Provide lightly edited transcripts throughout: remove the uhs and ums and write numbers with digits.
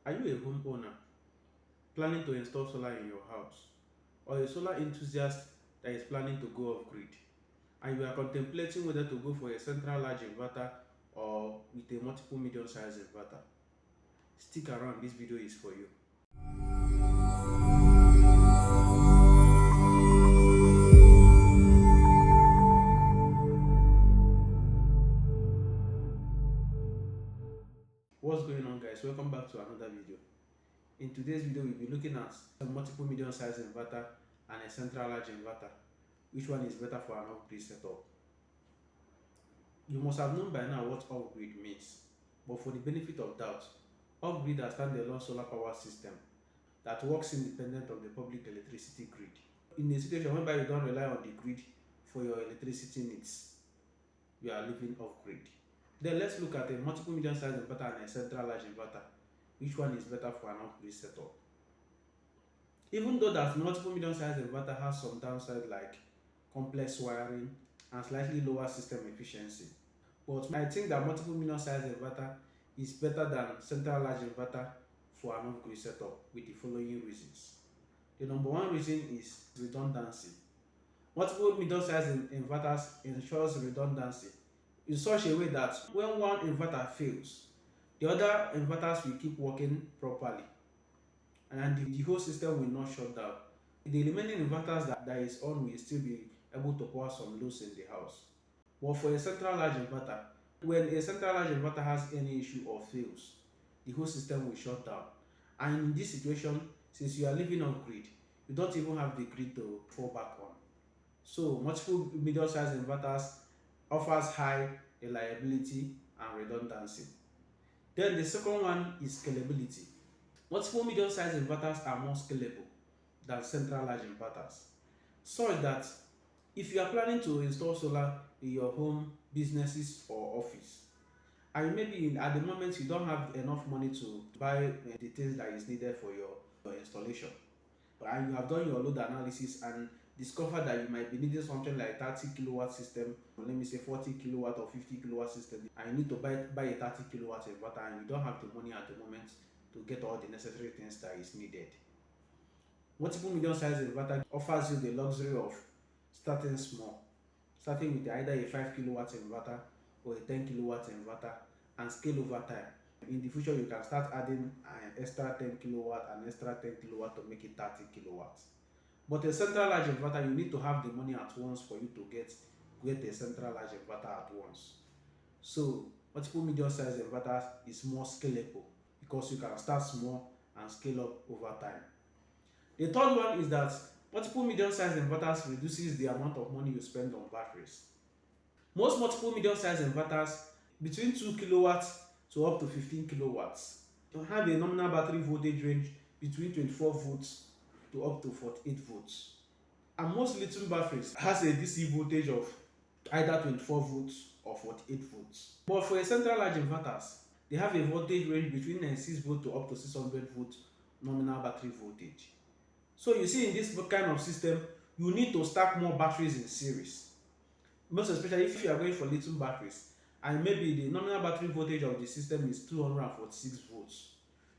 Are you a homeowner planning to install solar in your house, or a solar enthusiast that is planning to go off grid, and you are contemplating whether to go for a central large inverter or with a multiple medium size inverter? Stick around, this video is for you. What's going on, guys? Welcome back to another video. In today's video, we'll be looking at a multiple medium size inverter and a central large inverter. Which one is better for an off-grid setup? You must have known by now what off-grid means, but for the benefit of doubt, off-grid are standalone solar power system that works independent of the public electricity grid. In a situation whereby you don't rely on the grid for your electricity needs, you are living off-grid. Then let's look at a multiple medium size inverter and a central large inverter. Which one is better for an off-grid setup? Even though that multiple medium size inverter has some downside like complex wiring and slightly lower system efficiency, but I think that multiple medium size inverter is better than central large inverter for an off-grid setup with the following reasons. The number one reason is redundancy. Multiple medium size inverters ensures redundancy in such a way that when one inverter fails, the other inverters will keep working properly and the whole system will not shut down. The remaining inverters that is on will still be able to power some loads in the house. But for a central large inverter, when a central large inverter has any issue or fails, the whole system will shut down. And in this situation, since you are living off grid, you don't even have the grid to fall back on. So multiple medium size inverters offers high reliability and redundancy. Then the second one is scalability. Multiple medium size inverters are more scalable than central large inverters, such that if you are planning to install solar in your home, businesses or office, and maybe at the moment you don't have enough money to buy the things that is needed for your installation, and you have done your load analysis and discovered that you might be needing something like 30 kilowatt system, or let me say 40 kilowatt or 50 kilowatt system, and you need to buy a 30 kilowatt inverter and you don't have the money at the moment to get all the necessary things that is needed. Multiple medium size inverter offers you the luxury of starting small, starting with either a 5 kilowatt inverter or a 10 kilowatt inverter and scale over time. In the future, you can start adding an extra 10 kilowatt and extra 10 kilowatt to make it 30 kilowatts. But a central large inverter, you need to have the money at once for you to get a central large inverter at once. So multiple medium size inverters is more scalable because you can start small and scale up over time. The third one is that multiple medium size inverters reduces the amount of money you spend on batteries. Most multiple medium size inverters between 2 kilowatts to up to 15 kilowatts have a nominal battery voltage range between 24 volts to up to 48 volts. And most lithium batteries has a DC voltage of either 24 volts or 48 volts. But for a central large inverters, they have a voltage range between 96 volts to up to 600 volts nominal battery voltage. So you see, in this kind of system, you need to stack more batteries in series. Most especially if you are going for lithium batteries and maybe the nominal battery voltage of the system is 246 volts.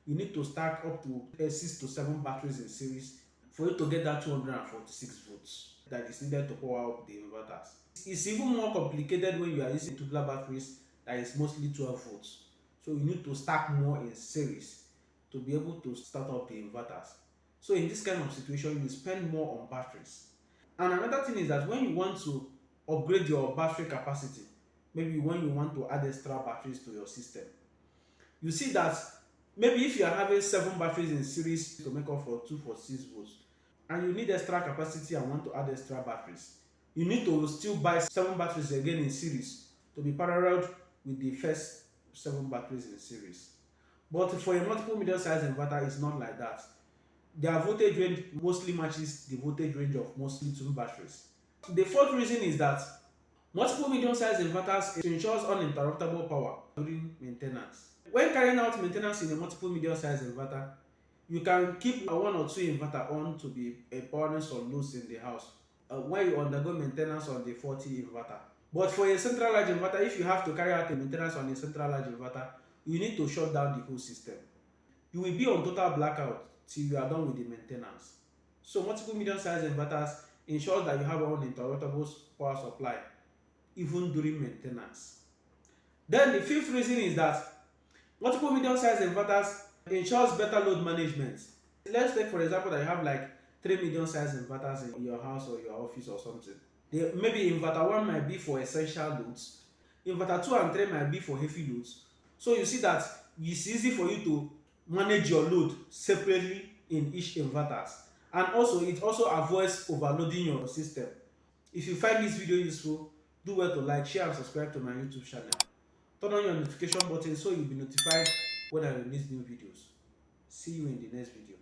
You need to stack up to 6 to 7 batteries in series for you to get that 246 volts that is needed to power up the inverters. It's even more complicated when you are using tubular batteries that is mostly 12 volts. So you need to stack more in series to be able to start up the inverters. So in this kind of situation, you spend more on batteries. And another thing is that when you want to upgrade your battery capacity, maybe when you want to add extra batteries to your system, you see that maybe if you are having 7 batteries in series to make up for 246 volts, and you need extra capacity and want to add extra batteries, you need to still buy 7 batteries again in series to be paralleled with the first 7 batteries in series. But for a multiple medium size inverter, it's not like that. Their voltage range mostly matches the voltage range of most lithium batteries. The fourth reason is that multiple medium size inverters ensures uninterruptible power during maintenance. When carrying out maintenance in a multiple medium size inverter, you can keep a 1 or 2 inverter on to be powering some loads in the house when you undergo maintenance on the 40 inverter. But for a central large inverter, if you have to carry out a maintenance on a central large inverter, you need to shut down the whole system. You will be on total blackout till you are done with the maintenance. So multiple medium-sized inverters ensures that you have uninterruptible power supply even during maintenance. Then the fifth reason is that multiple medium-sized inverters ensures better load management. Let's take for example that you have like 3 medium-sized inverters in your house or your office or something. Maybe inverter 1 might be for essential loads, inverter 2 and 3 might be for heavy loads. So you see that it's easy for you to manage your load separately in each inverters, and also it also avoids overloading your system. If you find this video useful, do well to like, share and subscribe to my YouTube channel. Turn on your notification button so you'll be notified when I release new videos. See you in the next video.